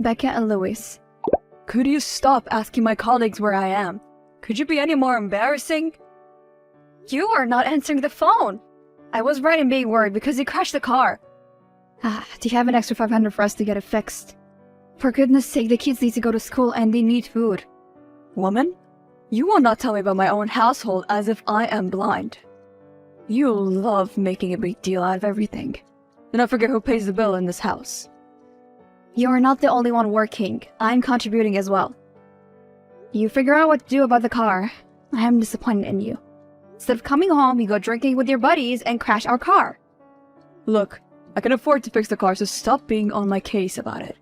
Becca and Louis. Could you stop asking my colleagues where I am? Could you be any more embarrassing? You are not answering the phone! I was right in being worried because you crashed the car. Do you have an extra 500 for us to get it fixed? For goodness sake, the kids need to go to school and they need food. Woman, you will not tell me about my own household as if I am blind. You love making a big deal out of everything. Do not forget who pays the bill in this house. You are not the only one working. I'm contributing as well. You figure out what to do about the car. I am disappointed in you. Instead of coming home, you go drinking with your buddies and crash our car. Look, I can afford to fix the car, so stop being on my case about it.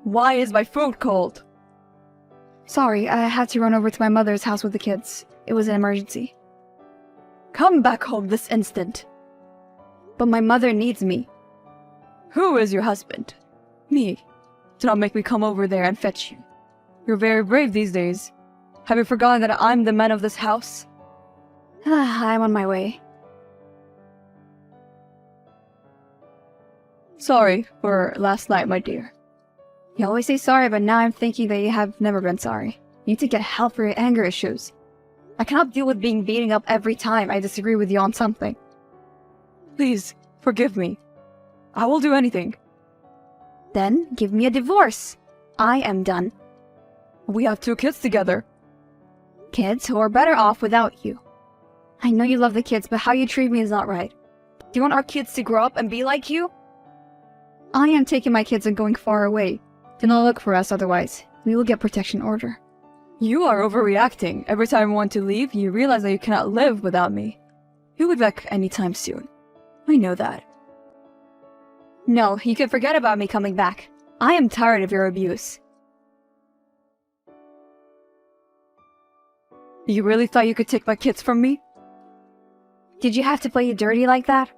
Why is my food cold? Sorry, I had to run over to my mother's house with the kids. It was an emergency. Come back home this instant. But my mother needs me. Who is your husband? Me. Do not make me come over there and fetch you. You're very brave these days. Have you forgotten that I'm the man of this house? I'm on my way. Sorry for last night, my dear. You always say sorry, but now I'm thinking that you have never been sorry. You need to get help for your anger issues. I cannot deal with being beaten up every time I disagree with you on something. Please, forgive me. I will do anything. Then give me a divorce. I am done. We have 2 kids together. Kids who are better off without you. I know you love the kids, but how you treat me is not right. Do you want our kids to grow up and be like you? I am taking my kids and going far away. Do not look for us otherwise. We will get protection order. You are overreacting. Every time I want to leave, you realize that you cannot live without me. You'll be back anytime soon. I know that. No, you can forget about me coming back. I am tired of your abuse. You really thought you could take my kids from me? Did you have to play you dirty like that?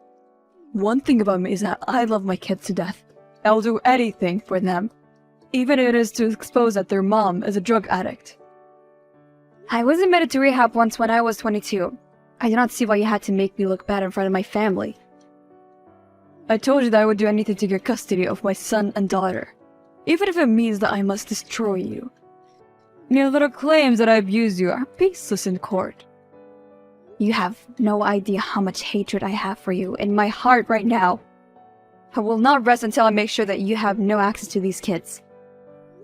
One thing about me is that I love my kids to death. I will do anything for them. Even if it is to expose that their mom is a drug addict. I was admitted to rehab once when I was 22. I do not see why you had to make me look bad in front of my family. I told you that I would do anything to get custody of my son and daughter, even if it means that I must destroy you. Your little claims that I abuse you are baseless in court. You have no idea how much hatred I have for you in my heart right now. I will not rest until I make sure that you have no access to these kids.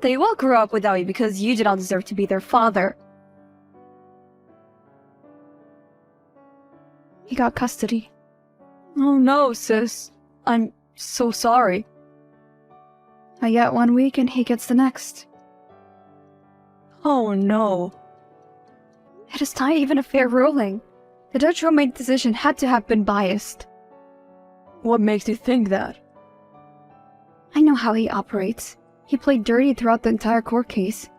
They will grow up without you because you do not deserve to be their father. He got custody. Oh no, sis. I'm so sorry. I get 1 week and he gets the next. Oh no. It is not even a fair ruling. The judge who made the decision had to have been biased. What makes you think that? I know how he operates. He played dirty throughout the entire court case.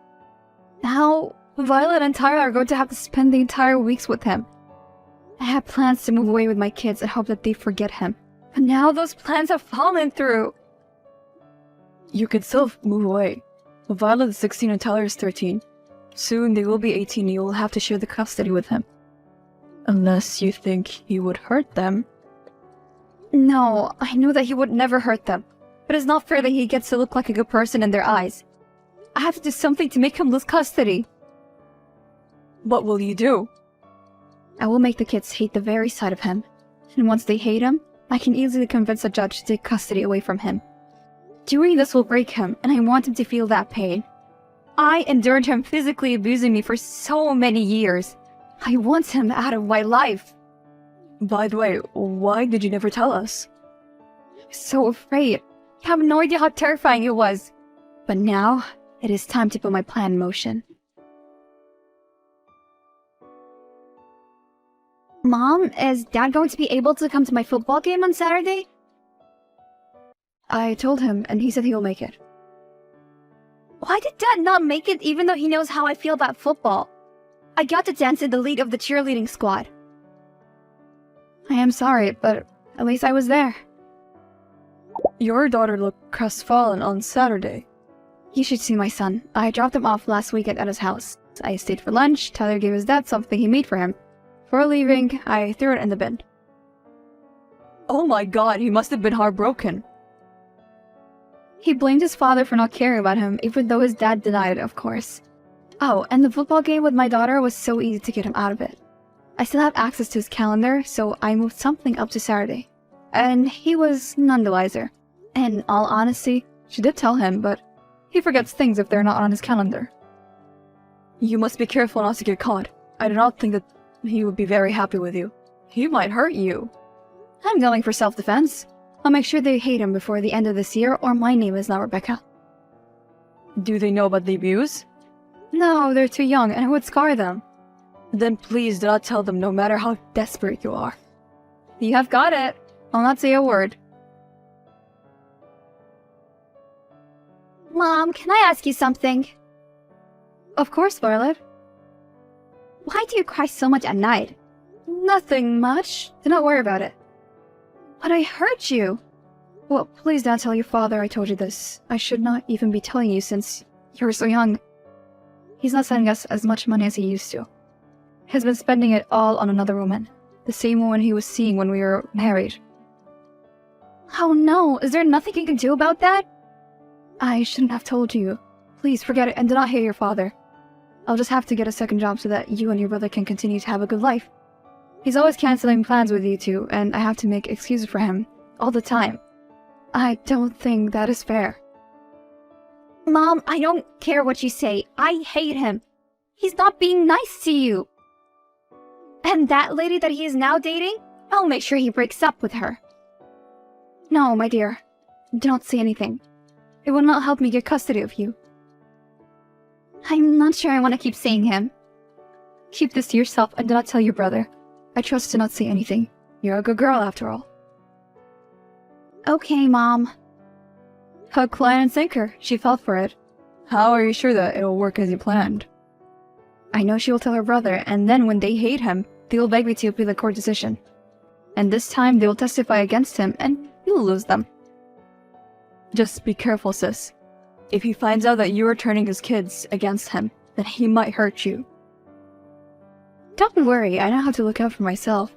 Now, Violet and Tyra are going to have to spend the entire weeks with him. I had plans to move away with my kids and hope that they forget him. But now those plans have fallen through. You can still move away. Violet is 16 and Tyler is 13. Soon they will be 18 and you will have to share the custody with him. Unless you think he would hurt them. No, I know that he would never hurt them. But it's not fair that he gets to look like a good person in their eyes. I have to do something to make him lose custody. What will you do? I will make the kids hate the very sight of him. And once they hate him, I can easily convince a judge to take custody away from him. Doing this will break him, and I want him to feel that pain. I endured him physically abusing me for so many years. I want him out of my life. By the way, why did you never tell us? I was so afraid. You have no idea how terrifying it was. But now, it is time to put my plan in motion. Mom, is Dad going to be able to come to my football game on Saturday? I told him, and he said he will make it. Why did Dad not make it even though he knows how I feel about football? I got to dance in the lead of the cheerleading squad. I am sorry, but at least I was there. Your daughter looked crestfallen on Saturday. You should see my son. I dropped him off last weekend at his house. I stayed for lunch. Tyler gave his dad something he made for him. Before leaving, I threw it in the bin. Oh my god, he must have been heartbroken. He blamed his father for not caring about him, even though his dad denied it, of course. Oh, and the football game with my daughter was so easy to get him out of it. I still have access to his calendar, so I moved something up to Saturday. And he was none the wiser. In all honesty, she did tell him, but he forgets things if they're not on his calendar. You must be careful not to get caught. I do not think that he would be very happy with you. He might hurt you. I'm going for self-defense. I'll make sure they hate him before the end of this year, or my name is not Rebecca. Do they know about the abuse? No, they're too young, and it would scar them. Then please do not tell them, no matter how desperate you are. You have got it. I'll not say a word. Mom, can I ask you something? Of course, Violet. Why do you cry so much at night? Nothing much. Do not worry about it. But I hurt you. Well, please don't tell your father I told you this. I should not even be telling you since you're so young. He's not sending us as much money as he used to. He's been spending it all on another woman. The same woman he was seeing when we were married. Oh no, is there nothing you can do about that? I shouldn't have told you. Please forget it and do not hate your father. I'll just have to get a second job so that you and your brother can continue to have a good life. He's always canceling plans with you two, and I have to make excuses for him all the time. I don't think that is fair. Mom, I don't care what you say. I hate him. He's not being nice to you. And that lady that he is now dating? I'll make sure he breaks up with her. No, my dear. Do not say anything. It will not help me get custody of you. I'm not sure I want to keep seeing him. Keep this to yourself and do not tell your brother. I trust to not say anything. You're a good girl after all. Okay, Mom. Hook, line, and sinker. She fell for it. How are you sure that it'll work as you planned? I know she will tell her brother, and then when they hate him, they will beg me to appeal the court decision. And this time they will testify against him, and you'll lose them. Just be careful, sis. If he finds out that you are turning his kids against him, then he might hurt you. Don't worry, I know how to look out for myself.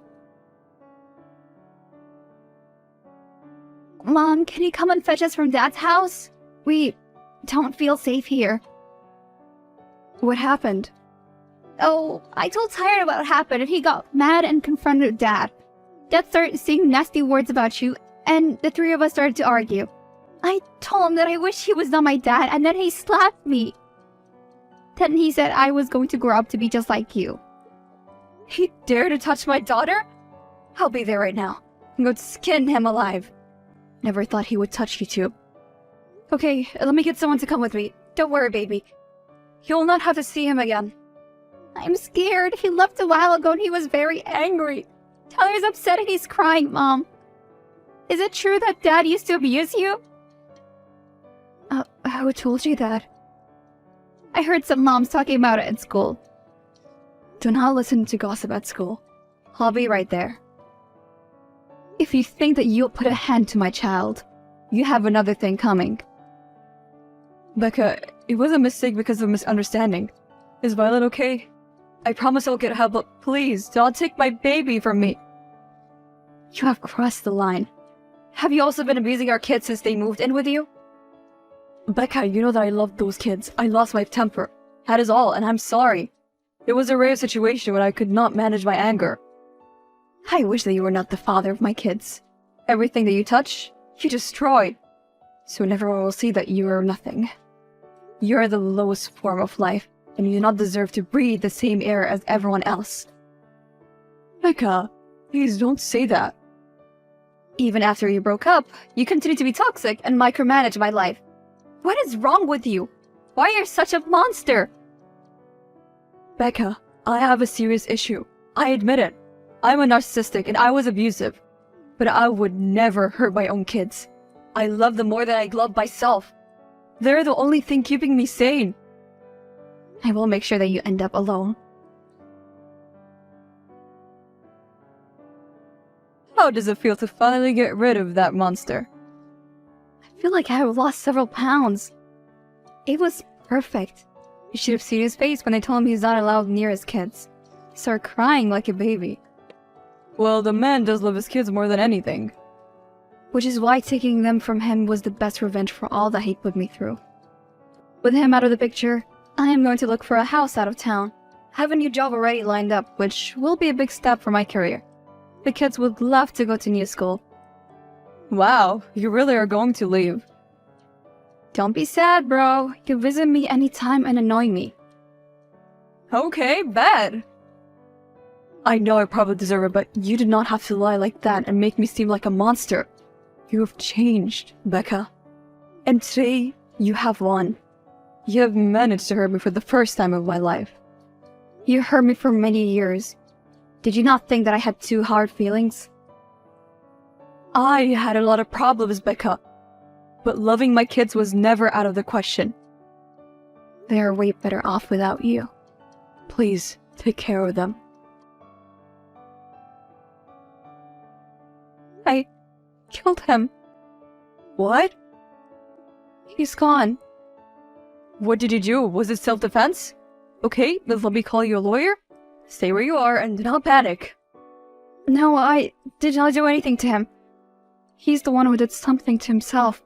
Mom, can you come and fetch us from Dad's house? We don't feel safe here. What happened? Oh, I told Tyron about what happened and he got mad and confronted Dad. Dad started saying nasty words about you, and the three of us started to argue. I told him that I wish he was not my dad, and then he slapped me. Then he said I was going to grow up to be just like you. He dared to touch my daughter? I'll be there right now. I'm going to skin him alive. Never thought he would touch you two. Okay, let me get someone to come with me. Don't worry, baby. You'll not have to see him again. I'm scared. He left a while ago and he was very angry. Tyler's upset and he's crying, Mom. Is it true that Dad used to abuse you? Who told you that? I heard some moms talking about it at school. Do not listen to gossip at school. I'll be right there. If you think that you'll put a hand to my child, you have another thing coming. Becca, it was a mistake because of misunderstanding. Is Violet okay? I promise I'll get help, but please, don't take my baby from me. You have crossed the line. Have you also been abusing our kids since they moved in with you? Becca, you know that I loved those kids. I lost my temper. That is all, and I'm sorry. It was a rare situation when I could not manage my anger. I wish that you were not the father of my kids. Everything that you touch, you destroy. Soon everyone will see that you are nothing. You are the lowest form of life, and you do not deserve to breathe the same air as everyone else. Becca, please don't say that. Even after you broke up, you continue to be toxic and micromanage my life. What is wrong with you? Why are you such a monster? Becca, I have a serious issue. I admit it. I'm a narcissistic and I was abusive. But I would never hurt my own kids. I love them more than I love myself. They're the only thing keeping me sane. I will make sure that you end up alone. How does it feel to finally get rid of that monster? I feel like I have lost several pounds. It was perfect. You should have seen his face when they told him he's not allowed near his kids. He started crying like a baby. Well, the man does love his kids more than anything. which is why taking them from him was the best revenge for all that he put me through. With him out of the picture, I am going to look for a house out of town. I have a new job already lined up, which will be a big step for my career. The kids would love to go to new school. Wow, you really are going to leave. Don't be sad, bro. You can visit me anytime and annoy me. Okay, bad. I know I probably deserve it, but you did not have to lie like that and make me seem like a monster. You have changed, Becca. And today, you have won. You have managed to hurt me for the first time of my life. You hurt me for many years. Did you not think that I had two hard feelings? I had a lot of problems, Becca. But loving my kids was never out of the question. They are way better off without you. Please, take care of them. I killed him. What? He's gone. What did you do? Was it self-defense? Okay, then let me call you a lawyer. Stay where you are and do not panic. No, I did not do anything to him. He's the one who did something to himself.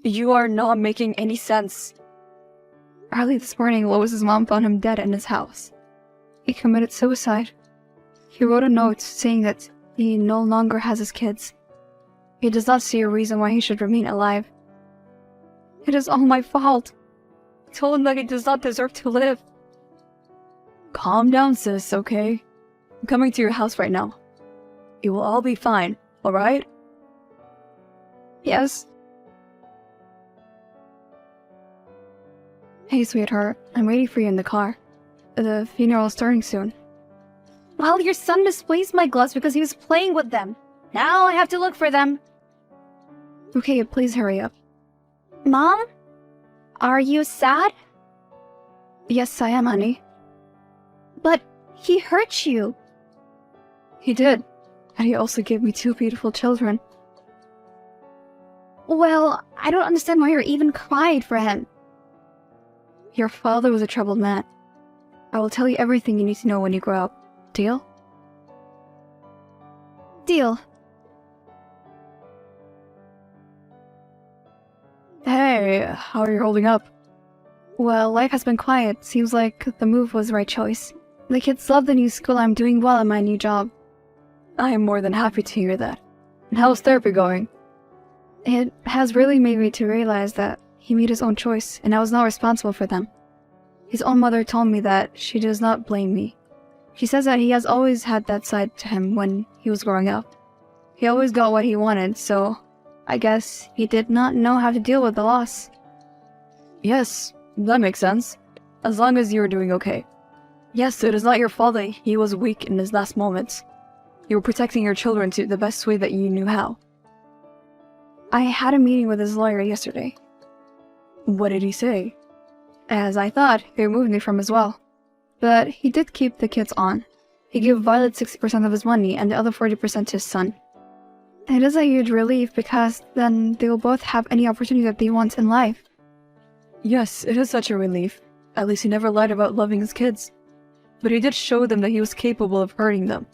You are not making any sense. Early this morning, Lois's mom found him dead in his house. He committed suicide. He wrote a note saying that he no longer has his kids. He does not see a reason why he should remain alive. It is all my fault. I told him that he does not deserve to live. Calm down, sis, okay? I'm coming to your house right now. It will all be fine, alright? Yes. Hey, sweetheart. I'm waiting for you in the car. The funeral is starting soon. Well, your son misplaced my gloves because he was playing with them. Now I have to look for them. Okay, please hurry up. Mom? Are you sad? Yes, I am, honey. But he hurt you. He did. And he also gave me two beautiful children. Well, I don't understand why you're even crying for him. Your father was a troubled man. I will tell you everything you need to know when you grow up. Deal? Deal. Hey, how are you holding up? Well, life has been quiet. Seems like the move was the right choice. The kids love the new school. I'm doing well in my new job. I am more than happy to hear that. And how's therapy going? It has really made me to realize that he made his own choice, and I was not responsible for them. His own mother told me that she does not blame me. She says that he has always had that side to him when he was growing up. He always got what he wanted, so I guess he did not know how to deal with the loss. Yes, that makes sense. As long as you are doing okay. Yes, it is not your fault that he was weak in his last moments. You were protecting your children to the best way that you knew how. I had a meeting with his lawyer yesterday. What did he say? As I thought, he removed me from his will. But he did keep the kids on. He gave Violet 60% of his money and the other 40% to his son. It is a huge relief because then they will both have any opportunity that they want in life. Yes, it is such a relief. At least he never lied about loving his kids. But he did show them that he was capable of hurting them.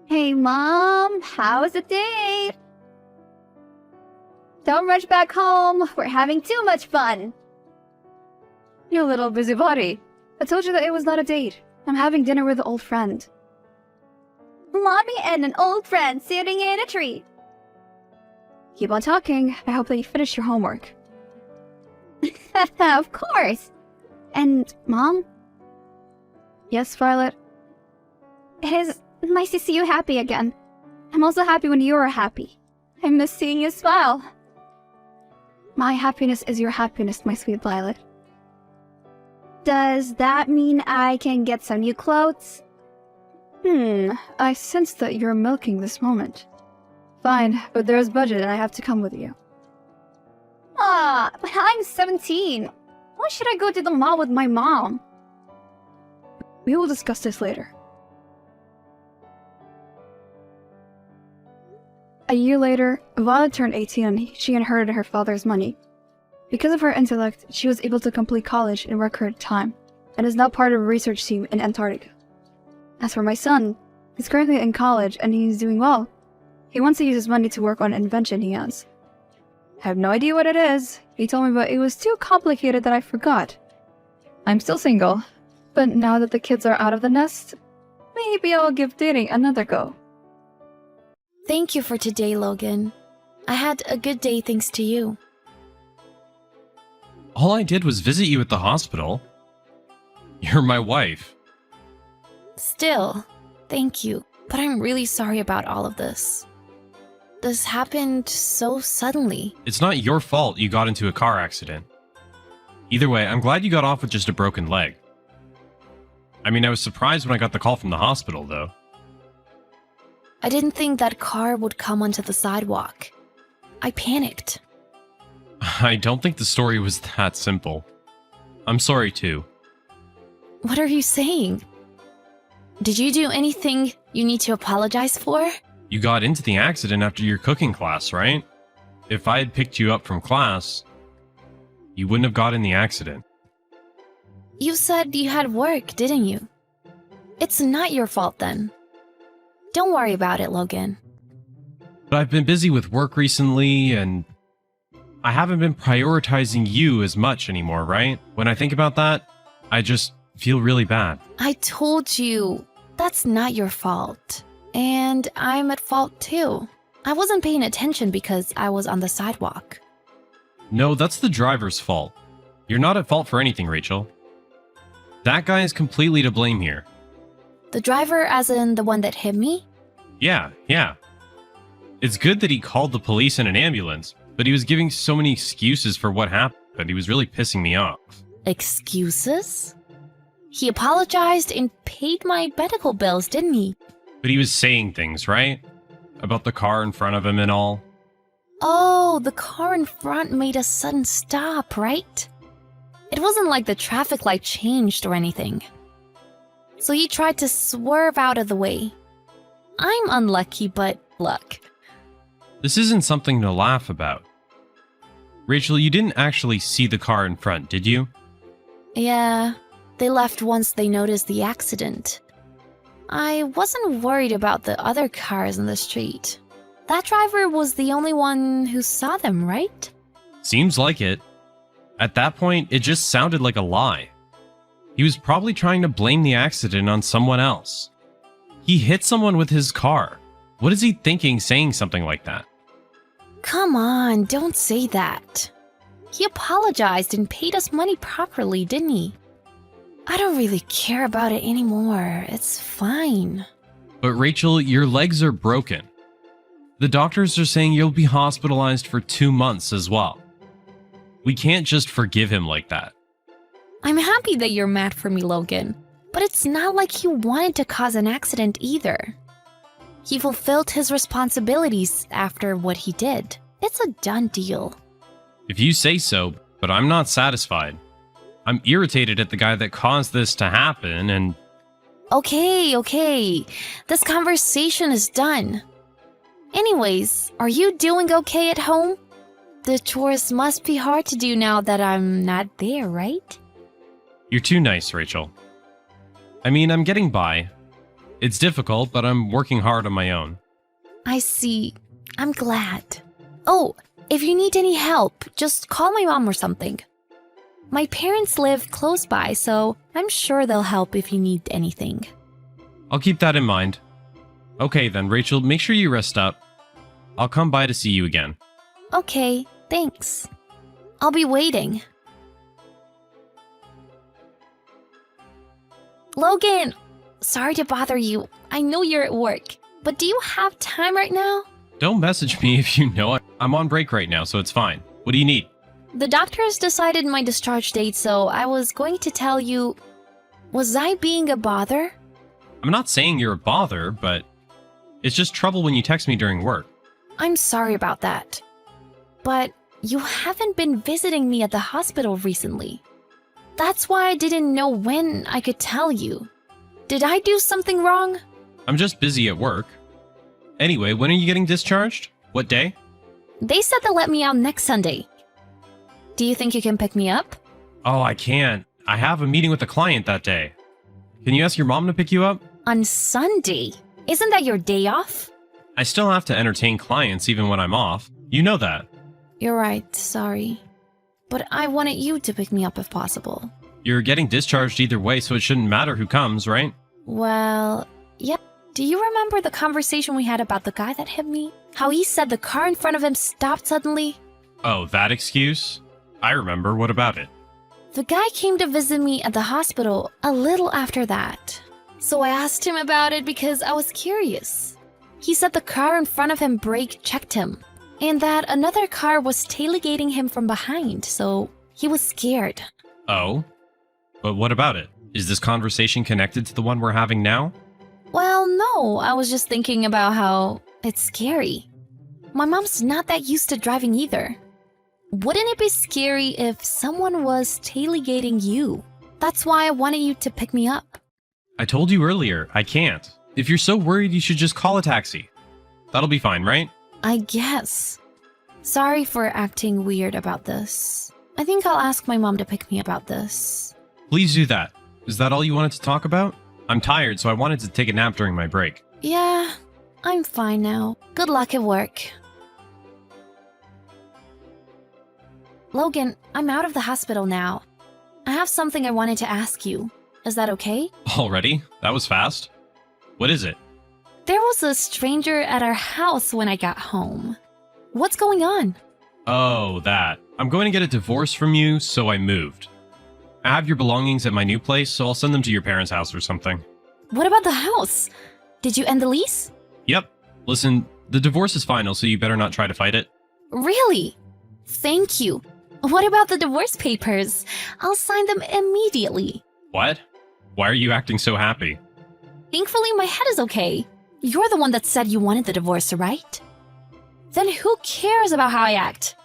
Hey, Mom, how's the day? Don't rush back home. We're having too much fun. You little busybody. I told you that it was not a date. I'm having dinner with an old friend. Mommy and an old friend sitting in a tree. Keep on talking. I hope that you finish your homework. Of course. And, Mom? Yes, Violet? It is nice to see you happy again. I'm also happy when you are happy. I miss seeing you smile. My happiness is your happiness, my sweet Violet. Does that mean I can get some new clothes? I sense that you're milking this moment. Fine, but there's budget and I have to come with you. But I'm 17. Why should I go to the mall with my mom? We will discuss this later. A year later, Violet turned 18 and she inherited her father's money. Because of her intellect, she was able to complete college in record time, and is now part of a research team in Antarctica. As for my son, He's currently in college and he's doing well. He wants to use his money to work on an invention he has. I have no idea what it is. He told me, but it was too complicated that I forgot. I'm still single, but now that the kids are out of the nest, maybe I'll give dating another go. Thank you for today, Logan. I had a good day thanks to you. All I did was visit you at the hospital. You're my wife. Still, thank you, but I'm really sorry about all of this. This happened so suddenly. It's not your fault you got into a car accident. Either way, I'm glad you got off with just a broken leg. I mean, I was surprised when I got the call from the hospital, though. I didn't think that car would come onto the sidewalk. I panicked. I don't think the story was that simple. I'm sorry, too. What are you saying? Did you do anything you need to apologize for? You got into the accident after your cooking class, right? If I had picked you up from class, you wouldn't have got in the accident. You said you had work, didn't you? It's not your fault then. Don't worry about it, Logan. But I've been busy with work recently, and I haven't been prioritizing you as much anymore, right? When I think about that, I just feel really bad. I told you, that's not your fault. And I'm at fault too. I wasn't paying attention because I was on the sidewalk. No, that's the driver's fault. You're not at fault for anything, Rachel. That guy is completely to blame here. The driver as in the one that hit me? Yeah. It's good that he called the police and an ambulance, but he was giving so many excuses for what happened. He was really pissing me off. Excuses? He apologized and paid my medical bills, didn't he? But he was saying things, right? About the car in front of him and all. Oh, the car in front made a sudden stop, right? It wasn't like the traffic light changed or anything. So he tried to swerve out of the way. I'm unlucky, but look. This isn't something to laugh about. Rachel, you didn't actually see the car in front, did you? Yeah, they left once they noticed the accident. I wasn't worried about the other cars in the street. That driver was the only one who saw them, right? Seems like it. At that point, it just sounded like a lie. He was probably trying to blame the accident on someone else. He hit someone with his car. What is he thinking saying something like that? Come on, don't say that. He apologized and paid us money properly, didn't he? I don't really care about it anymore. It's fine. But Rachel, your legs are broken. The doctors are saying you'll be hospitalized for 2 months as well. We can't just forgive him like that. I'm happy that you're mad for me, Logan. But it's not like he wanted to cause an accident either. He fulfilled his responsibilities after what he did. It's a done deal. If you say so, but I'm not satisfied. I'm irritated at the guy that caused this to happen, and... Okay. This conversation is done. Anyways, are you doing okay at home? The chores must be hard to do now that I'm not there, right? You're too nice, Rachel. I mean, I'm getting by. It's difficult, but I'm working hard on my own. I see. I'm glad. Oh, if you need any help, just call my mom or something. My parents live close by, so I'm sure they'll help if you need anything. I'll keep that in mind. Okay then, Rachel, make sure you rest up. I'll come by to see you again. Okay, thanks. I'll be waiting. Logan! Sorry to bother you. I know you're at work, but do you have time right now? Don't message me if you know it. I'm on break right now, so it's fine. What do you need? The doctors decided my discharge date, so I was going to tell you... Was I being a bother? I'm not saying you're a bother, but it's just trouble when you text me during work. I'm sorry about that. But you haven't been visiting me at the hospital recently. That's why I didn't know when I could tell you. Did I do something wrong? I'm just busy at work. Anyway, when are you getting discharged? What day? They said they'll let me out next Sunday. Do you think you can pick me up? Oh, I can't. I have a meeting with a client that day. Can you ask your mom to pick you up? On Sunday? Isn't that your day off? I still have to entertain clients even when I'm off. You know that. You're right, sorry. But I wanted you to pick me up if possible. You're getting discharged either way, so it shouldn't matter who comes, right? Well, yeah. Do you remember the conversation we had about the guy that hit me? How he said the car in front of him stopped suddenly? Oh, that excuse? I remember. What about it? The guy came to visit me at the hospital a little after that. So I asked him about it because I was curious. He said the car in front of him brake checked him, and that another car was tailgating him from behind, so he was scared. Oh? But what about it? Is this conversation connected to the one we're having now? Well, no, I was just thinking about how it's scary. My mom's not that used to driving either. Wouldn't it be scary if someone was tailgating you? That's why I wanted you to pick me up. I told you earlier, I can't. If you're so worried, you should just call a taxi. That'll be fine, right? I guess. Sorry for acting weird about this. I think I'll ask my mom to pick me up about this. Please do that. Is that all you wanted to talk about? I'm tired, so I wanted to take a nap during my break. Yeah, I'm fine now. Good luck at work. Logan, I'm out of the hospital now. I have something I wanted to ask you. Is that okay? Already? That was fast. What is it? There was a stranger at our house when I got home. What's going on? Oh, that. I'm going to get a divorce from you, so I moved. I have your belongings at my new place, so I'll send them to your parents' house or something. What about the house? Did you end the lease? Yep. Listen, the divorce is final, so you better not try to fight it. Really? Thank you. What about the divorce papers? I'll sign them immediately. What? Why are you acting so happy? Thankfully, my head is okay. You're the one that said you wanted the divorce, right? Then who cares about how I act?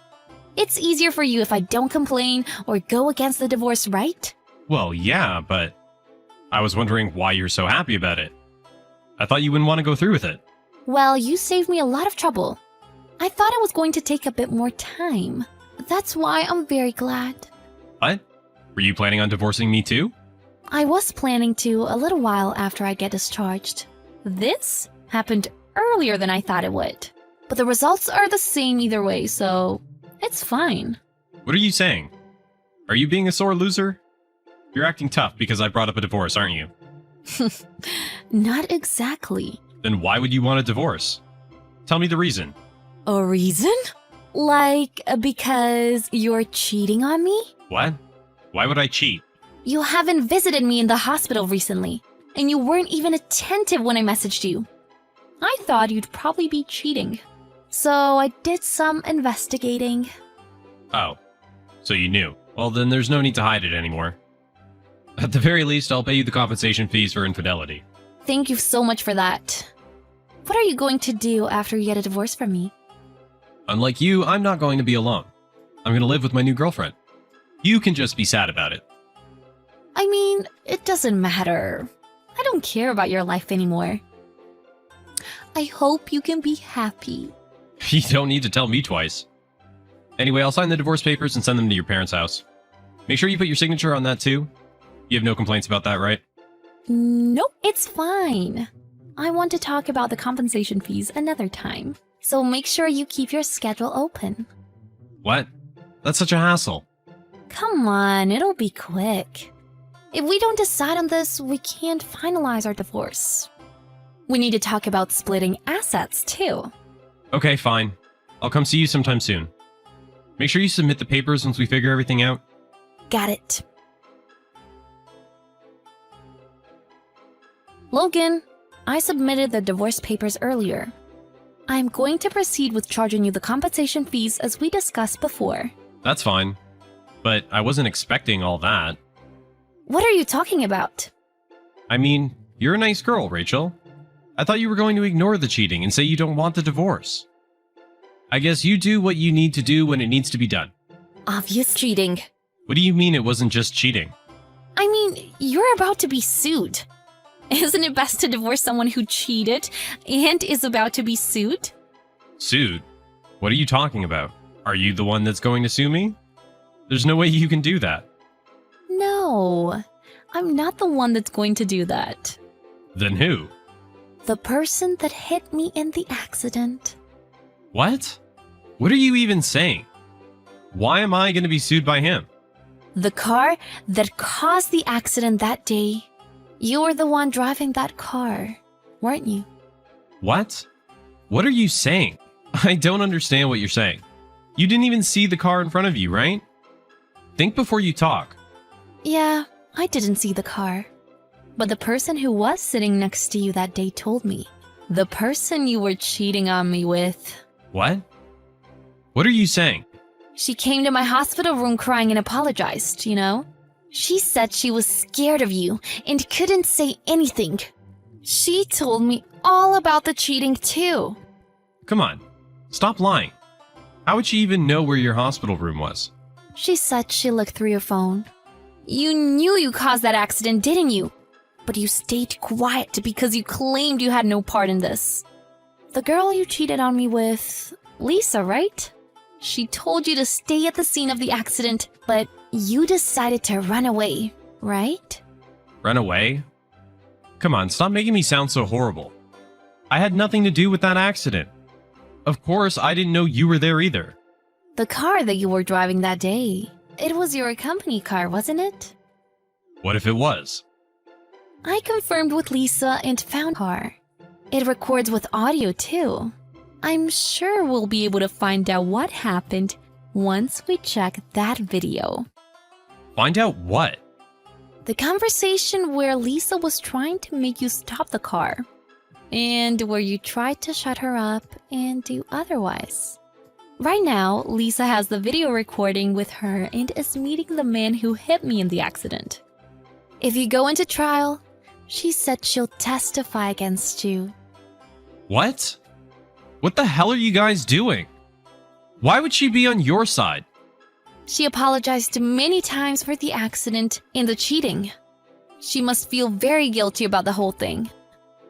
It's easier for you if I don't complain or go against the divorce, right? Well, yeah, but I was wondering why you're so happy about it. I thought you wouldn't want to go through with it. Well, you saved me a lot of trouble. I thought it was going to take a bit more time. That's why I'm very glad. What? Were you planning on divorcing me too? I was planning to a little while after I get discharged. This happened earlier than I thought it would. But the results are the same either way, so it's fine. What are you saying? Are you being a sore loser? You're acting tough because I brought up a divorce, aren't you? Not exactly. Then why would you want a divorce? Tell me the reason. A reason? Like, because you're cheating on me? What? Why would I cheat? You haven't visited me in the hospital recently, and you weren't even attentive when I messaged you. I thought you'd probably be cheating. So I did some investigating. Oh, so you knew. Well, then there's no need to hide it anymore. At the very least, I'll pay you the compensation fees for infidelity. Thank you so much for that. What are you going to do after you get a divorce from me? Unlike you, I'm not going to be alone. I'm going to live with my new girlfriend. You can just be sad about it. I mean, it doesn't matter. I don't care about your life anymore. I hope you can be happy. You don't need to tell me twice. Anyway, I'll sign the divorce papers and send them to your parents' house. Make sure you put your signature on that too. You have no complaints about that, right? Nope, it's fine. I want to talk about the compensation fees another time. So make sure you keep your schedule open. What? That's such a hassle. Come on, it'll be quick. If we don't decide on this, we can't finalize our divorce. We need to talk about splitting assets, too. Okay, fine. I'll come see you sometime soon. Make sure you submit the papers once we figure everything out. Got it. Logan, I submitted the divorce papers earlier. I'm going to proceed with charging you the compensation fees as we discussed before. That's fine. But I wasn't expecting all that. What are you talking about? I mean, you're a nice girl, Rachel. I thought you were going to ignore the cheating and say you don't want the divorce. I guess you do what you need to do when it needs to be done. Obvious cheating. What do you mean it wasn't just cheating? I mean, you're about to be sued. Isn't it best to divorce someone who cheated and is about to be sued? Sued? What are you talking about? Are you the one that's going to sue me? There's no way you can do that. No, I'm not the one that's going to do that. Then who? The person that hit me in the accident. What? What are you even saying? Why am I going to be sued by him? The car that caused the accident that day. You were the one driving that car, weren't you? What? What are you saying? I don't understand what you're saying. You didn't even see the car in front of you, right? Think before you talk. Yeah, I didn't see the car. But the person who was sitting next to you that day told me. The person you were cheating on me with. What? What are you saying? She came to my hospital room crying and apologized, you know? She said she was scared of you and couldn't say anything. She told me all about the cheating too. Come on, stop lying. How would she even know where your hospital room was? She said she looked through your phone. You knew you caused that accident, didn't you? But you stayed quiet because you claimed you had no part in this. The girl you cheated on me with, Lisa, right? She told you to stay at the scene of the accident, but you decided to run away, right? Run away? Come on, stop making me sound so horrible. I had nothing to do with that accident. Of course, I didn't know you were there either. The car that you were driving that day, it was your company car, wasn't it? What if it was? I confirmed with Lisa and found her. It records with audio too. I'm sure we'll be able to find out what happened once we check that video. Find out what? The conversation where Lisa was trying to make you stop the car, and where you tried to shut her up and do otherwise. Right now, Lisa has the video recording with her and is meeting the man who hit me in the accident. If you go into trial, she said she'll testify against you. What? What the hell are you guys doing? Why would she be on your side? She apologized many times for the accident and the cheating. She must feel very guilty about the whole thing.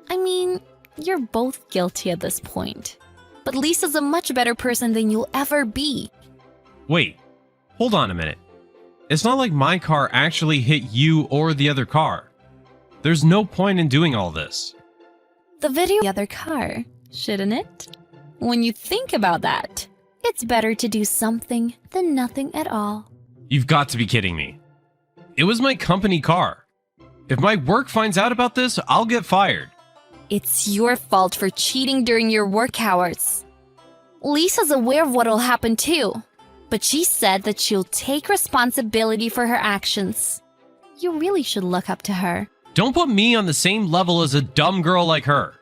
I mean, you're both guilty at this point. But Lisa's a much better person than you'll ever be. Wait, hold on a minute. It's not like my car actually hit you or the other car. There's no point in doing all this. The video, the other car, shouldn't it? When you think about that, it's better to do something than nothing at all. You've got to be kidding me. It was my company car. If my work finds out about this, I'll get fired. It's your fault for cheating during your work hours. Lisa's aware of what'll happen too, but she said that she'll take responsibility for her actions. You really should look up to her. Don't put me on the same level as a dumb girl like her.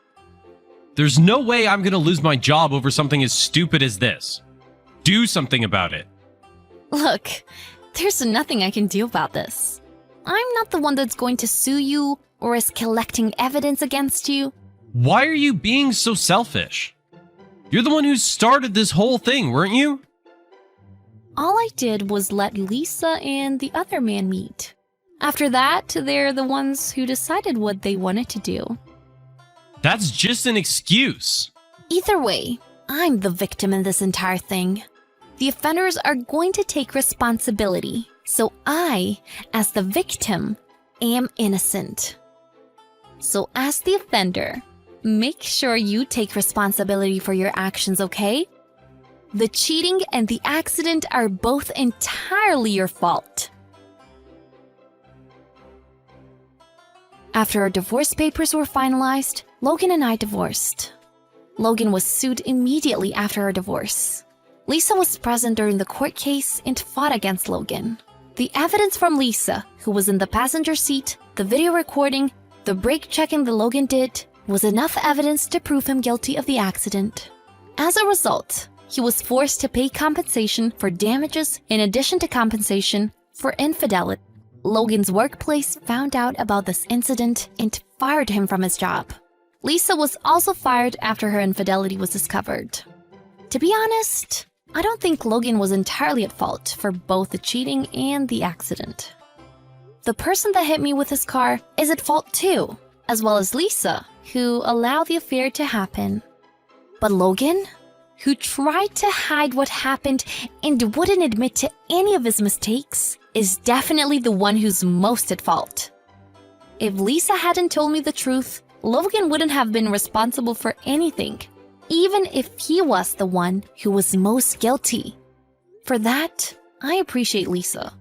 There's no way I'm gonna lose my job over something as stupid as this. Do something about it. Look, there's nothing I can do about this. I'm not the one that's going to sue you or is collecting evidence against you. Why are you being so selfish? You're the one who started this whole thing, weren't you? All I did was let Lisa and the other man meet. After that, they're the ones who decided what they wanted to do. That's just an excuse. Either way, I'm the victim in this entire thing. The offenders are going to take responsibility, so I, as the victim, am innocent. So as the offender, make sure you take responsibility for your actions, okay? The cheating and the accident are both entirely your fault. After our divorce papers were finalized, Logan and I divorced. Logan was sued immediately after our divorce. Lisa was present during the court case and fought against Logan. The evidence from Lisa, who was in the passenger seat, the video recording, the brake checking that Logan did, was enough evidence to prove him guilty of the accident. As a result, he was forced to pay compensation for damages in addition to compensation for infidelity. Logan's workplace found out about this incident and fired him from his job. Lisa was also fired after her infidelity was discovered. To be honest, I don't think Logan was entirely at fault for both the cheating and the accident. The person that hit me with his car is at fault too, as well as Lisa, who allowed the affair to happen. But Logan, who tried to hide what happened and wouldn't admit to any of his mistakes, is definitely the one who's most at fault. If Lisa hadn't told me the truth, Logan wouldn't have been responsible for anything, even if he was the one who was most guilty. For that, I appreciate Lisa.